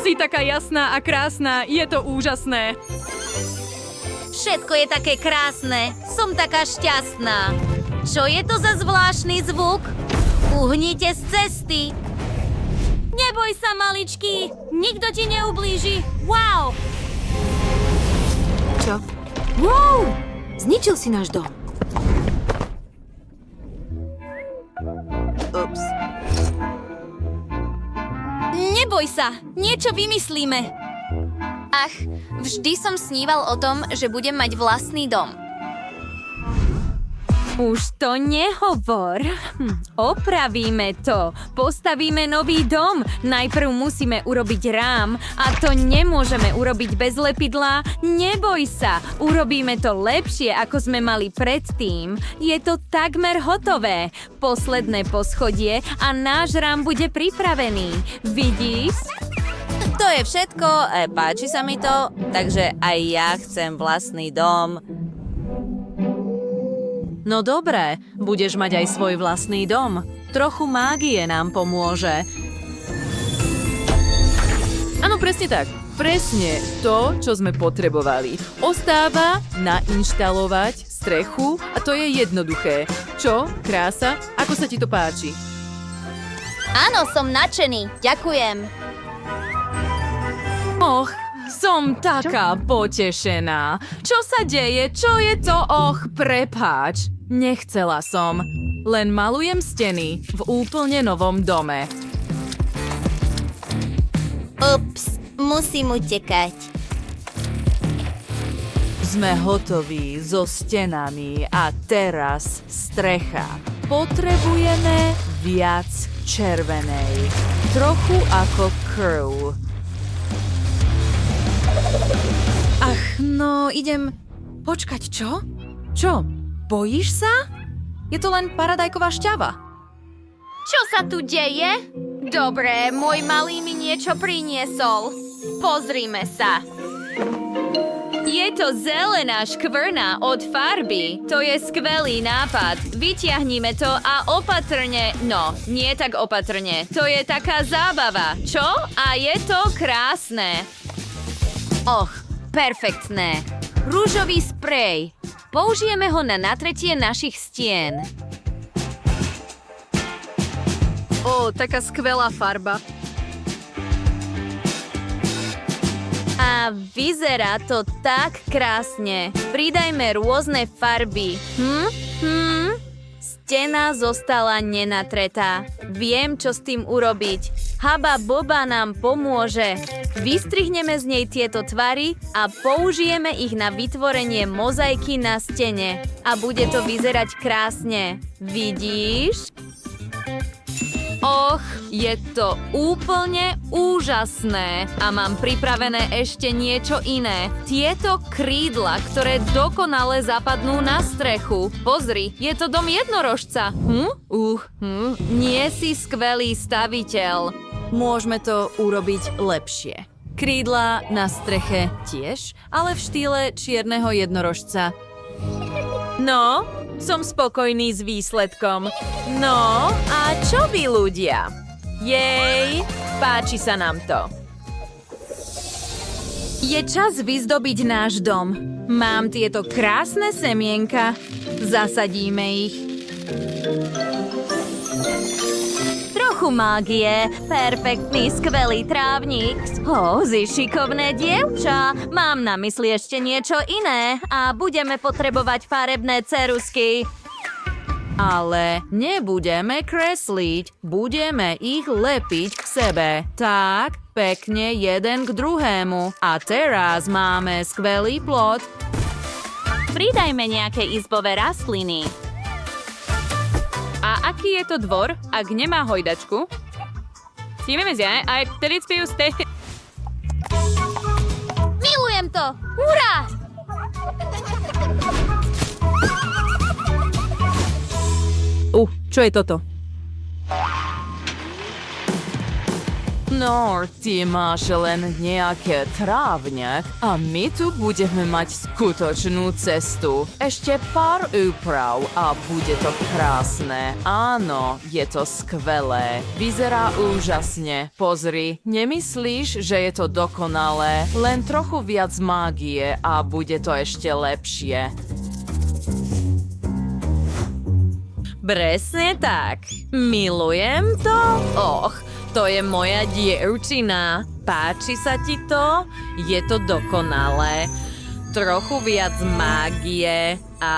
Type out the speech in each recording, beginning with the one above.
Si taká jasná a krásna, je to úžasné. Všetko je také krásne. Som taká šťastná. Čo je to za zvláštny zvuk? Uhnite z cesty. Neboj sa, maličký. Nikto ti neublíži. Wow! Čo? Wow! Zničil si náš dom. Ups. Neboj sa, niečo vymyslíme. Ach, vždy som sníval o tom, že budem mať vlastný dom. Už to nehovor. Opravíme to. Postavíme nový dom. Najprv musíme urobiť rám a to nemôžeme urobiť bez lepidla. Neboj sa, urobíme to lepšie, ako sme mali predtým. Je to takmer hotové. Posledné poschodie a náš rám bude pripravený. Vidíš? To je všetko, páči sa mi to, takže aj ja chcem vlastný dom. No dobré, budeš mať aj svoj vlastný dom. Trochu mágie nám pomôže. Áno, presne tak. Presne to, čo sme potrebovali. Ostáva nainštalovať strechu a to je jednoduché. Čo? Krása? Ako sa ti to páči? Áno, som nadšený. Ďakujem. Och, som taká potešená. Čo sa deje? Čo je to? Och, prepáč. Nechcela som. Len malujem steny v úplne novom dome. Ups, musím utekať. Sme hotoví so stenami a teraz strecha. Potrebujeme viac červenej. Trochu ako krv. Ach, no idem... Počkať, čo? Čo? Bojíš sa? Je to len paradajková šťava. Čo sa tu deje? Dobre, môj malý mi niečo priniesol. Pozrime sa. Je to zelená škvrna od farby. To je skvelý nápad. Vytiahnime to a opatrne. No, nie tak opatrne. To je taká zábava. Čo? A je to krásne. Och, perfektné. Rúžový sprej. Použijeme ho na natretie našich stien. Ó, taká skvelá farba. A vyzerá to tak krásne. Pridajme rôzne farby. Stena zostala nenatretá. Viem, čo s tým urobiť. Haba Boba nám pomôže. Vystrihneme z nej tieto tvary a použijeme ich na vytvorenie mozaiky na stene. A bude to vyzerať krásne. Vidíš? Och, je to úplne úžasné. A mám pripravené ešte niečo iné. Tieto krídla, ktoré dokonale zapadnú na strechu. Pozri, je to dom jednorožca. Nie si skvelý staviteľ. Môžeme to urobiť lepšie. Krídla na streche tiež, ale v štýle čierneho jednorožca. No, som spokojný s výsledkom. No, a čo vy ľudia? Jej, páči sa nám to. Je čas vyzdobiť náš dom. Mám tieto krásne semienka. Zasadíme ich. Trochu mágie, perfektný, skvelý trávnik. Si šikovné dievča. Mám na mysli ešte niečo iné a budeme potrebovať farebné ceruzky. Ale nebudeme kresliť, budeme ich lepiť k sebe. Tak, pekne jeden k druhému. A teraz máme skvelý plot. Pridajme nejaké izbové rastliny. A aký je to dvor, ak nemá hojdačku? Stímeme zjaj, aj vtedy spiejú ste... Milujem to! Hurá! Čo je toto? No, ty máš len nejaké trávne a my tu budeme mať skutočnú cestu. Ešte pár úprav a bude to krásne. Áno, je to skvelé. Vyzerá úžasne. Pozri, nemyslíš, že je to dokonalé? Len trochu viac mágie a bude to ešte lepšie. Presne tak. Milujem to. Och, to je moja dievčina. Páči sa ti to? Je to dokonalé. Trochu viac mágie a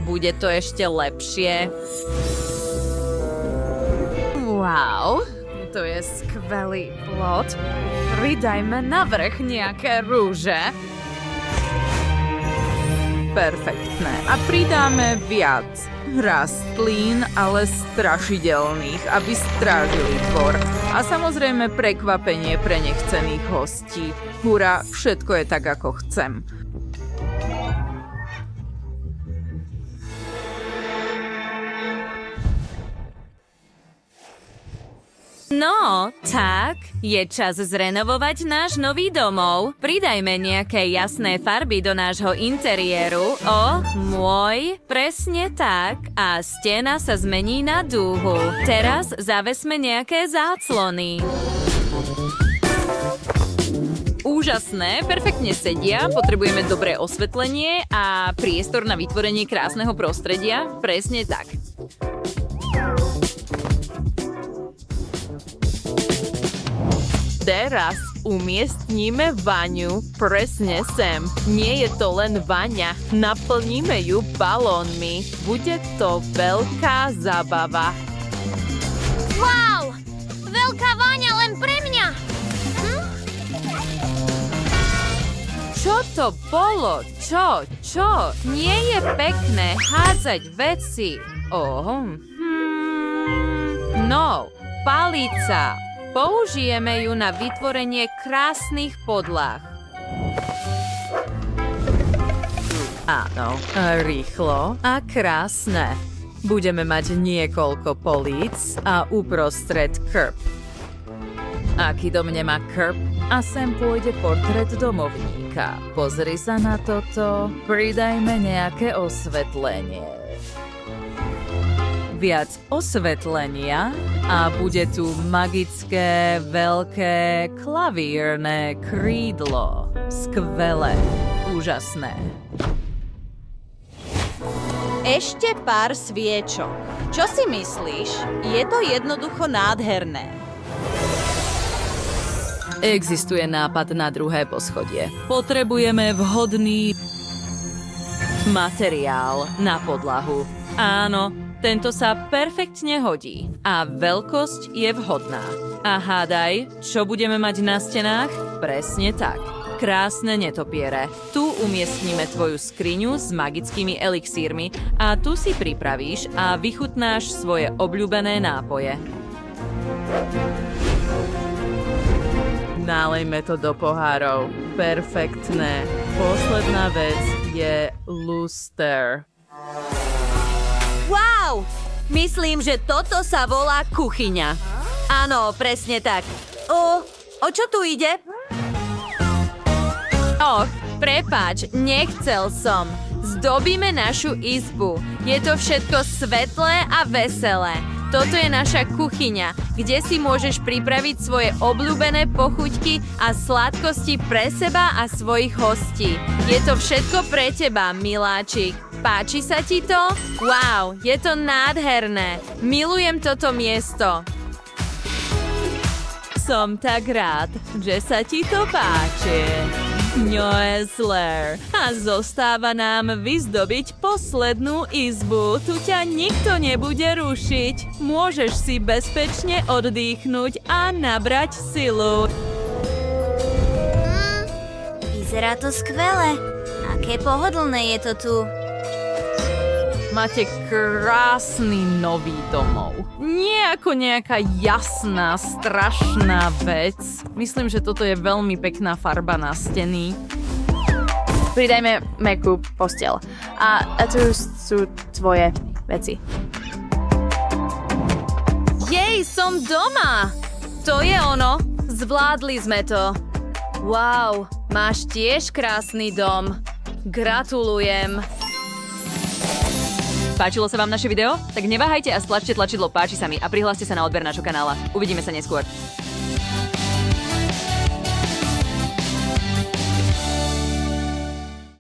bude to ešte lepšie. Wow, to je skvelý plot. Pridajme na vrch nejaké rúže. Perfektné. A pridáme viac rastlín, ale strašidelných, aby strážili dvor. A samozrejme prekvapenie pre nechcených hostí. Hurá, všetko je tak, ako chcem. No, tak, je čas zrenovovať náš nový domov. Pridajme nejaké jasné farby do nášho interiéru. Môj, presne tak. A stena sa zmení na dúhu. Teraz zavesme nejaké záclony. Úžasné, perfektne sedia, potrebujeme dobré osvetlenie a priestor na vytvorenie krásneho prostredia. Presne tak. Teraz umiestníme vaňu presne sem. Nie je to len vaňa, naplníme ju balónmi. Bude to veľká zábava. Wow! Veľká váňa len pre mňa! Čo to bolo? Čo? Nie je pekné hádzať veci. No, palica. Použijeme ju na vytvorenie krásnych podlah. Áno, rýchlo a krásne. Budeme mať niekoľko políc a uprostred krb. Aký dom nemá krb? A sem pôjde portrét domovníka. Pozri sa na toto. Pridajme nejaké osvetlenie. Viac osvetlenia a bude tu magické, veľké, klavírne krídlo. Skvelé, úžasné. Ešte pár sviečok. Čo si myslíš? Je to jednoducho nádherné. Existuje nápad na druhé poschodie. Potrebujeme vhodný materiál na podlahu. Áno, tento sa perfektne hodí a veľkosť je vhodná. A hádaj, čo budeme mať na stenách? Presne tak. Krásne netopiere. Tu umiestnime tvoju skriňu s magickými elixírmi a tu si pripravíš a vychutnáš svoje obľúbené nápoje. Nálejme to do pohárov. Perfektné. Posledná vec je luster. Wow! Myslím, že toto sa volá kuchyňa. Áno, presne tak. O čo tu ide? Prepáč, nechcel som. Zdobíme našu izbu. Je to všetko svetlé a veselé. Toto je naša kuchyňa, kde si môžeš pripraviť svoje obľúbené pochuťky a sladkosti pre seba a svojich hostí. Je to všetko pre teba, miláčik. Páči sa ti to? Wow, je to nádherné. Milujem toto miesto. Som tak rád, že sa ti to páči. Noesler. A zostáva nám vyzdobiť poslednú izbu. Tu ťa nikto nebude rušiť. Môžeš si bezpečne oddychnúť a nabrať silu. Vyzerá to skvele. Aké pohodlné je to tu. Máte krásny nový domov. Nie ako nejaká jasná, strašná vec. Myslím, že toto je veľmi pekná farba na steny. Pridajme mäkkú posteľ. A tu sú tvoje veci. Jej, som doma! To je ono. Zvládli sme to. Wow, máš tiež krásny dom. Gratulujem. Páčilo sa vám naše video? Tak neváhajte a stlačte tlačidlo páči sa mi a prihláste sa na odber nášho kanála. Uvidíme sa neskôr.